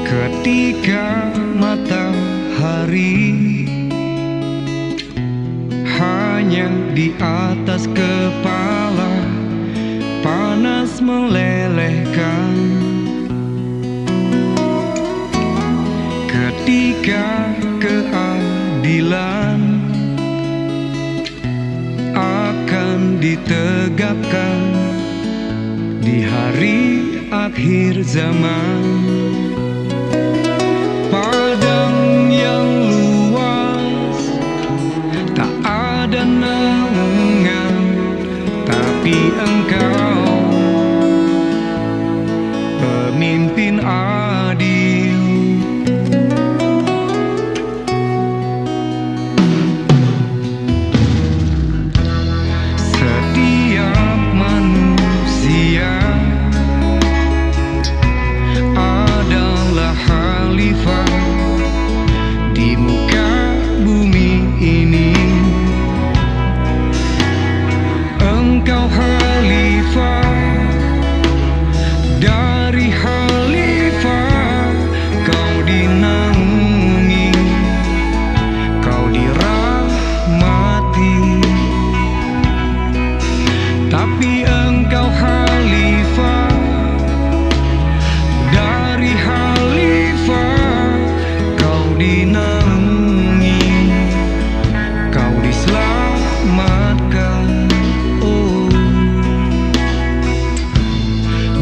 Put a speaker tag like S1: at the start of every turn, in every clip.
S1: Ketika matahari hanya di atas kepala, panas melelehkan. Ketika keadilan akan ditegakkan di hari akhir zaman, padang yang luas tak ada naungan, tapi engkau pemimpin adil. Setiap manusia adalah khalifah di muka bumi ini. Engkau khalifah dari khalifah, kau dinaungi, kau dirahmati. Tapi engkau khalifah dari khalifah, kau dinaungi, kau diselamatkan. Oh,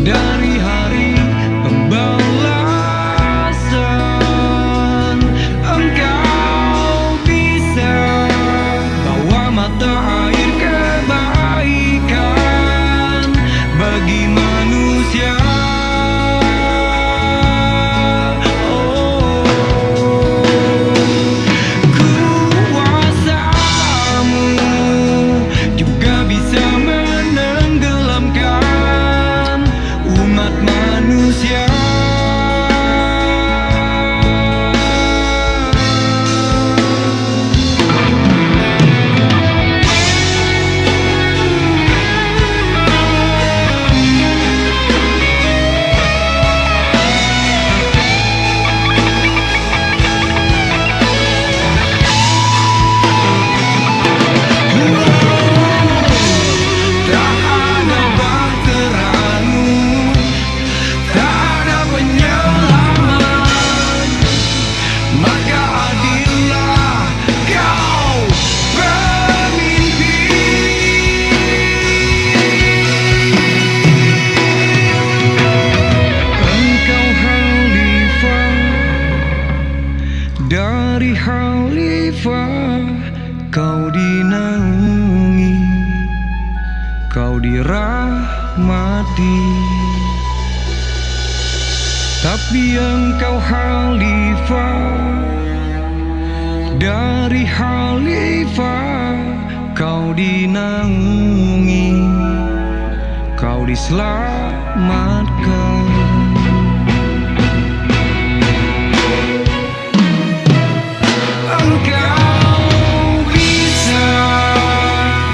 S1: dari hari pembalasan engkau bisa bawa mata air kebaikan bagi manusia. Kuasamu juga bisa menenggelamkan umat manusia. Tak ada bahteramu, tak ada penyelamat, maka adillah kau pemimpin. Engkau khalifah dari khalifah, kau dinaungi, kau dirahmati. Tapi engkau khalifah dari khalifah, kau dinaungi, kau diselamatkan. Engkau bisa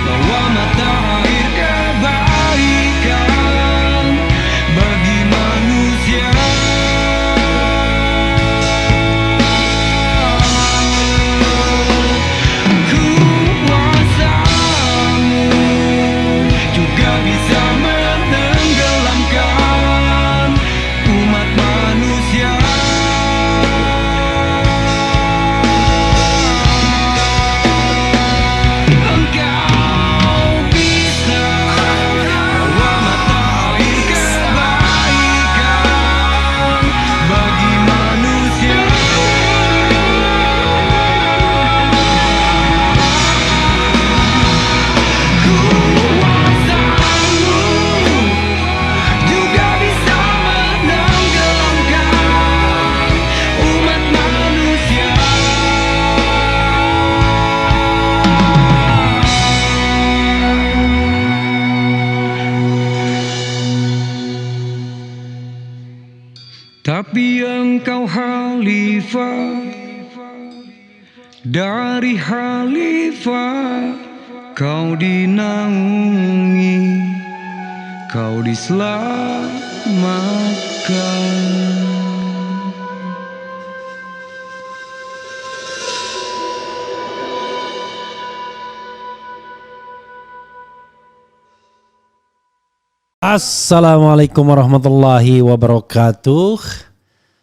S1: bawa mata air kebaikan bagi manusia. Kuasamu juga bisa menenggelamkan umat manusia. Engkau bisa bawa mata air kebaikan bagi manusia. Kuasamu juga bisa menenggelamkan umat manusia. Tapi engkau khalifah dari khalifah, kau dinaungi, kau diselamatkan.
S2: Assalamualaikum warahmatullahi wabarakatuh.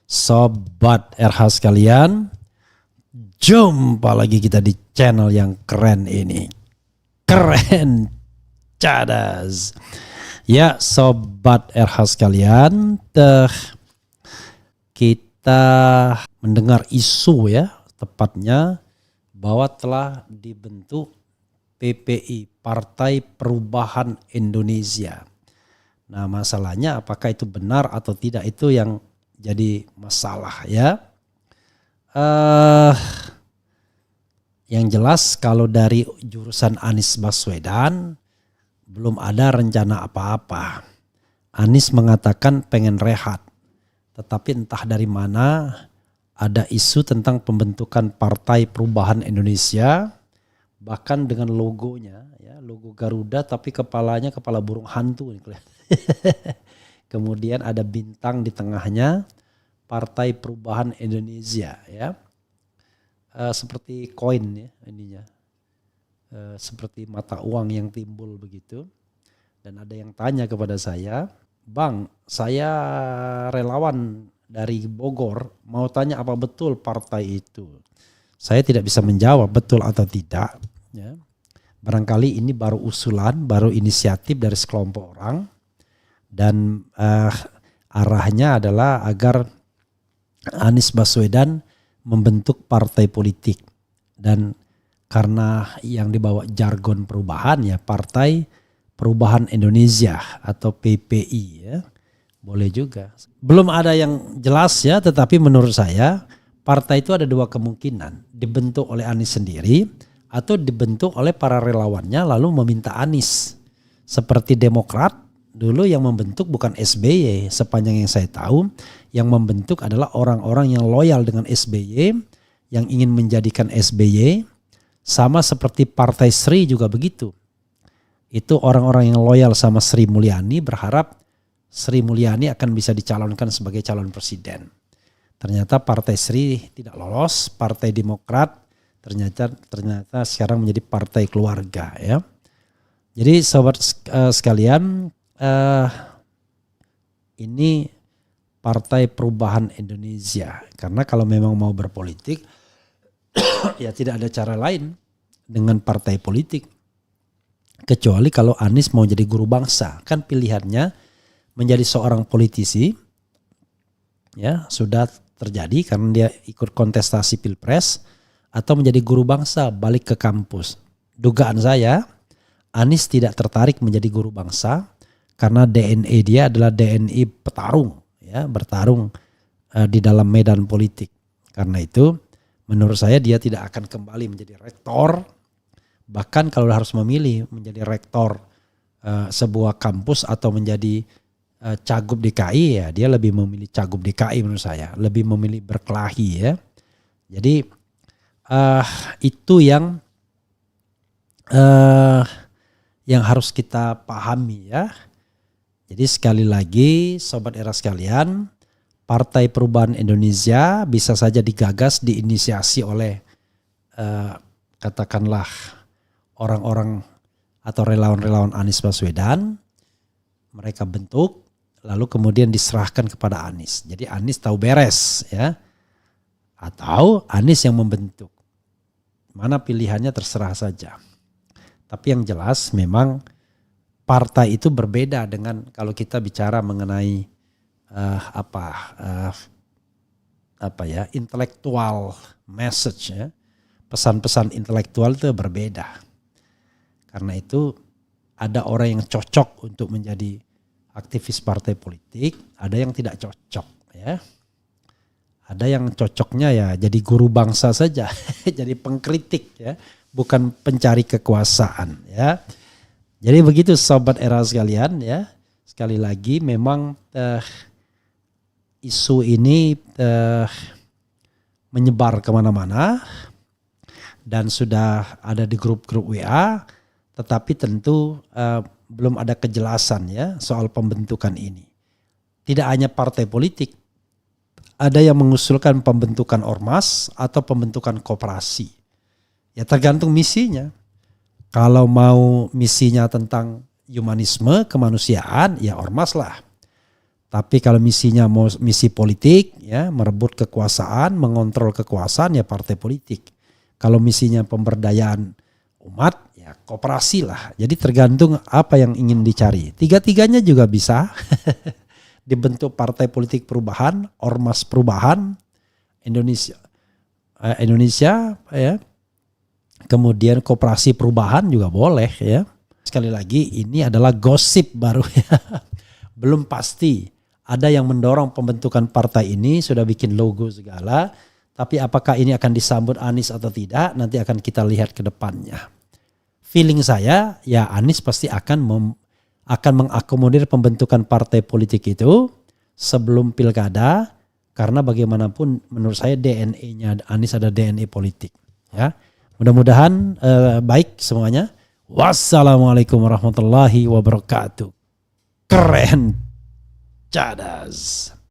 S2: Sobat RH sekalian, jumpa lagi kita di channel yang keren ini. Keren cadas. Ya Sobat RH sekalian, kita mendengar isu ya, tepatnya bahwa telah dibentuk PPI, Partai Perubahan Indonesia. Nah masalahnya apakah itu benar atau tidak, itu yang jadi masalah ya. Yang jelas kalau dari jurusan Anies Baswedan belum ada rencana apa-apa. Anies mengatakan pengen rehat, tetapi entah dari mana ada isu tentang pembentukan Partai Perubahan Indonesia, bahkan dengan logonya ya, logo Garuda tapi kepalanya kepala burung hantu nih. Kemudian ada bintang di tengahnya, Partai Perubahan Indonesia ya. Seperti koin ya ininya. Seperti mata uang yang timbul begitu. Dan ada yang tanya kepada saya, "Bang, saya relawan dari Bogor, mau tanya apa betul partai itu?" Saya tidak bisa menjawab betul atau tidak ya. Barangkali ini baru usulan, baru inisiatif dari sekelompok orang. Dan arahnya adalah agar Anies Baswedan membentuk partai politik. Dan karena yang dibawa jargon perubahan ya, Partai Perubahan Indonesia atau PPI ya, boleh juga. Belum ada yang jelas ya, tetapi menurut saya partai itu ada dua kemungkinan. Dibentuk oleh Anies sendiri atau dibentuk oleh para relawannya lalu meminta Anies. Seperti Demokrat dulu yang membentuk bukan SBY, sepanjang yang saya tahu yang membentuk adalah orang-orang yang loyal dengan SBY, yang ingin menjadikan SBY, sama seperti Partai Sri juga begitu. Itu orang-orang yang loyal sama Sri Mulyani, berharap Sri Mulyani akan bisa dicalonkan sebagai calon presiden. Ternyata Partai Sri tidak lolos, Partai Demokrat ternyata sekarang menjadi partai keluarga ya. Jadi sobat sekalian, ini Partai Perubahan Indonesia, karena kalau memang mau berpolitik ya tidak ada cara lain dengan partai politik kecuali kalau Anies mau jadi guru bangsa. Kan pilihannya menjadi seorang politisi ya, sudah terjadi karena dia ikut kontestasi Pilpres, atau menjadi guru bangsa balik ke kampus. Dugaan saya Anies tidak tertarik menjadi guru bangsa karena DNA dia adalah DNA petarung ya, bertarung di dalam medan politik. Karena itu menurut saya dia tidak akan kembali menjadi rektor. Bahkan kalau harus memilih menjadi rektor sebuah kampus atau menjadi cagup DKI, ya dia lebih memilih cagup DKI menurut saya, lebih memilih berkelahi ya. Jadi itu yang harus kita pahami ya. Jadi sekali lagi sobat era sekalian, Partai Perubahan Indonesia bisa saja digagas, diinisiasi oleh katakanlah orang-orang atau relawan-relawan Anies Baswedan. Mereka bentuk lalu kemudian diserahkan kepada Anies. Jadi Anies tahu beres ya. Atau Anies yang membentuk. Mana pilihannya terserah saja. Tapi yang jelas memang partai itu berbeda dengan kalau kita bicara mengenai intelektual message ya. Pesan-pesan intelektual itu berbeda. Karena itu ada orang yang cocok untuk menjadi aktivis partai politik, ada yang tidak cocok ya. Ada yang cocoknya ya jadi guru bangsa saja, jadi pengkritik ya, bukan pencari kekuasaan ya. Jadi begitu sobat era sekalian ya. Sekali lagi memang isu ini menyebar kemana-mana dan sudah ada di grup-grup WA, tetapi tentu belum ada kejelasan ya soal pembentukan ini. Tidak hanya partai politik, ada yang mengusulkan pembentukan ormas atau pembentukan koperasi. Ya tergantung misinya. Kalau mau misinya tentang humanisme, kemanusiaan, ya ormas lah. Tapi kalau misinya mau misi politik, ya merebut kekuasaan, mengontrol kekuasaan, ya partai politik. Kalau misinya pemberdayaan umat, ya koperasi lah. Jadi tergantung apa yang ingin dicari. Tiga-tiganya juga bisa dibentuk partai politik perubahan, ormas perubahan, Indonesia ya. Kemudian koperasi perubahan juga boleh ya. Sekali lagi ini adalah gosip baru ya. Belum pasti. Ada yang mendorong pembentukan partai ini, sudah bikin logo segala. Tapi apakah ini akan disambut Anies atau tidak, nanti akan kita lihat ke depannya. Feeling saya ya Anies pasti akan mengakomodir pembentukan partai politik itu sebelum pilkada. Karena bagaimanapun menurut saya DNA-nya Anies ada DNA politik ya. Mudah-mudahan baik semuanya. Wassalamualaikum warahmatullahi wabarakatuh. Keren. Cadas.